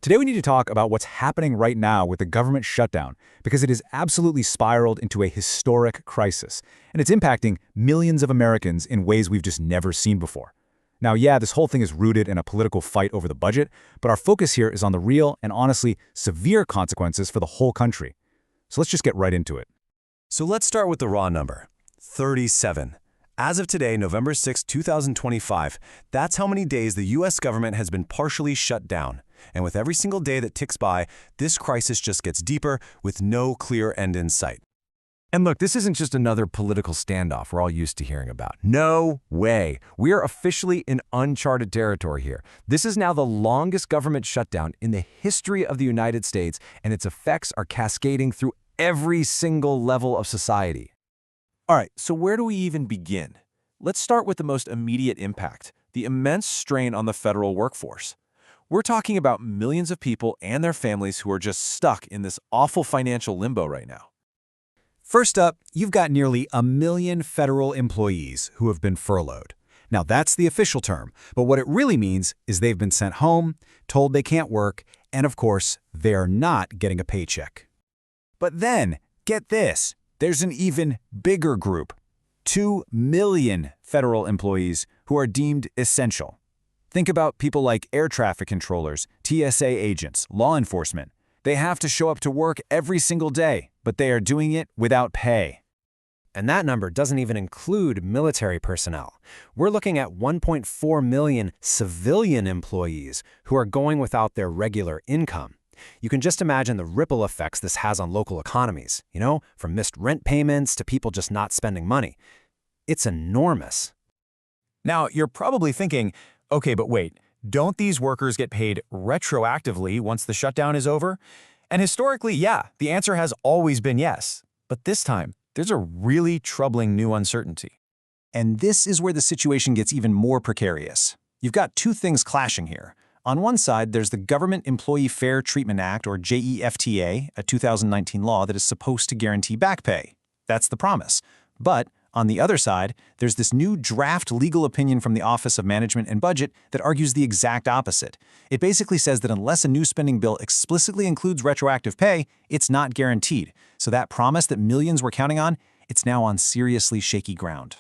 Today we need to talk about what's happening right now with the government shutdown, because it has absolutely spiraled into a historic crisis, and it's impacting millions of Americans in ways we've just never seen before. Now, yeah, this whole thing is rooted in a political fight over the budget, but our focus here is on the real and honestly severe consequences for the whole country. So let's just get right into it. So let's start with the raw number, 37. As of today, November 6, 2025, that's how many days the U.S. government has been partially shut down. And with every single day that ticks by, this crisis just gets deeper with no clear end in sight. And look, this isn't just another political standoff we're all used to hearing about. No way. We are officially in uncharted territory here. This is now the longest government shutdown in the history of the United States, and its effects are cascading through every single level of society. All right, so where do we even begin? Let's start with the most immediate impact, the immense strain on the federal workforce. We're talking about millions of people and their families who are just stuck in this awful financial limbo right now. First up, you've got nearly 1 million federal employees who have been furloughed. Now, that's the official term, but what it really means is they've been sent home, told they can't work, and of course, they're not getting a paycheck. But then, get this, there's an even bigger group, 2 million federal employees who are deemed essential. Think about people like air traffic controllers, TSA agents, law enforcement. They have to show up to work every single day, but they are doing it without pay. And that number doesn't even include military personnel. We're looking at 1.4 million civilian employees who are going without their regular income. You can just imagine the ripple effects this has on local economies, from missed rent payments to people just not spending money. It's enormous. Now, you're probably thinking, okay, but wait, don't these workers get paid retroactively once the shutdown is over? And historically, yeah, the answer has always been yes. But this time, there's a really troubling new uncertainty. And this is where the situation gets even more precarious. You've got two things clashing here. On one side, there's the Government Employee Fair Treatment Act, or JEFTA, a 2019 law that is supposed to guarantee back pay. That's the promise. But on the other side, there's this new draft legal opinion from the Office of Management and Budget that argues the exact opposite. It basically says that unless a new spending bill explicitly includes retroactive pay, it's not guaranteed. So that promise that millions were counting on, it's now on seriously shaky ground.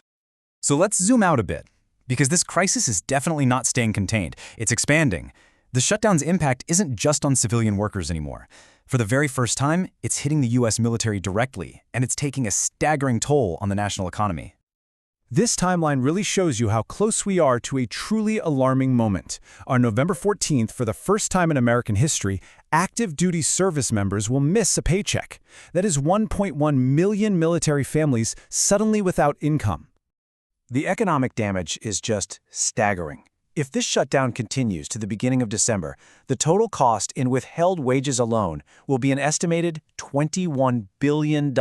So let's zoom out a bit, because this crisis is definitely not staying contained. It's expanding. The shutdown's impact isn't just on civilian workers anymore. For the very first time, it's hitting the U.S. military directly, and it's taking a staggering toll on the national economy. This timeline really shows you how close we are to a truly alarming moment. On November 14th, for the first time in American history, active duty service members will miss a paycheck. That is 1.1 million military families suddenly without income. The economic damage is just staggering. If this shutdown continues to the beginning of December, the total cost in withheld wages alone will be an estimated $21 billion.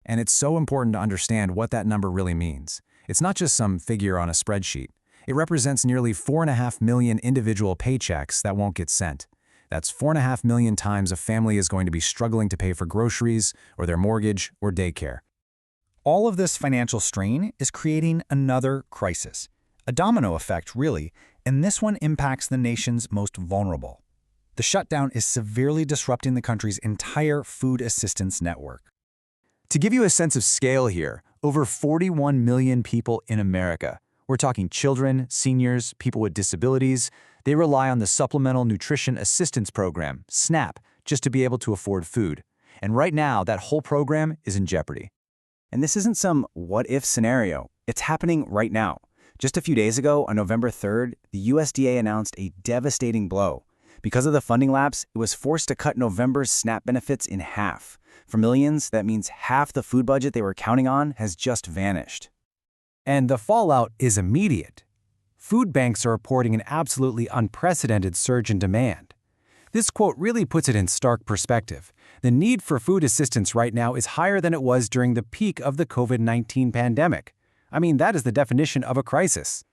And it's so important to understand what that number really means. It's not just some figure on a spreadsheet. It represents nearly 4.5 million individual paychecks that won't get sent. That's 4.5 million times a family is going to be struggling to pay for groceries or their mortgage or daycare. All of this financial strain is creating another crisis. A domino effect, really, and this one impacts the nation's most vulnerable. The shutdown is severely disrupting the country's entire food assistance network. To give you a sense of scale here, over 41 million people in America, we're talking children, seniors, people with disabilities, they rely on the Supplemental Nutrition Assistance Program, SNAP, just to be able to afford food. And right now, that whole program is in jeopardy. And this isn't some what-if scenario. It's happening right now. Just a few days ago, on November 3rd, the USDA announced a devastating blow. Because of the funding lapse, it was forced to cut November's SNAP benefits in half. For millions, that means half the food budget they were counting on has just vanished. And the fallout is immediate. Food banks are reporting an absolutely unprecedented surge in demand. This quote really puts it in stark perspective. The need for food assistance right now is higher than it was during the peak of the COVID-19 pandemic. I mean, that is the definition of a crisis.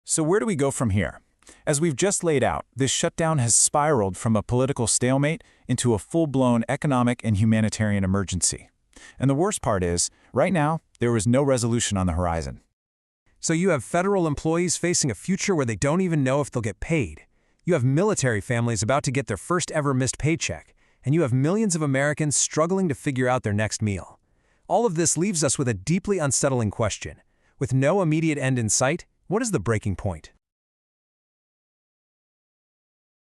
So where do we go from here? As we've just laid out, this shutdown has spiraled from a political stalemate into a full-blown economic and humanitarian emergency. And the worst part is, right now, there is no resolution on the horizon. So you have federal employees facing a future where they don't even know if they'll get paid. You have military families about to get their first ever missed paycheck, and you have millions of Americans struggling to figure out their next meal. All of this leaves us with a deeply unsettling question. With no immediate end in sight, what is the breaking point?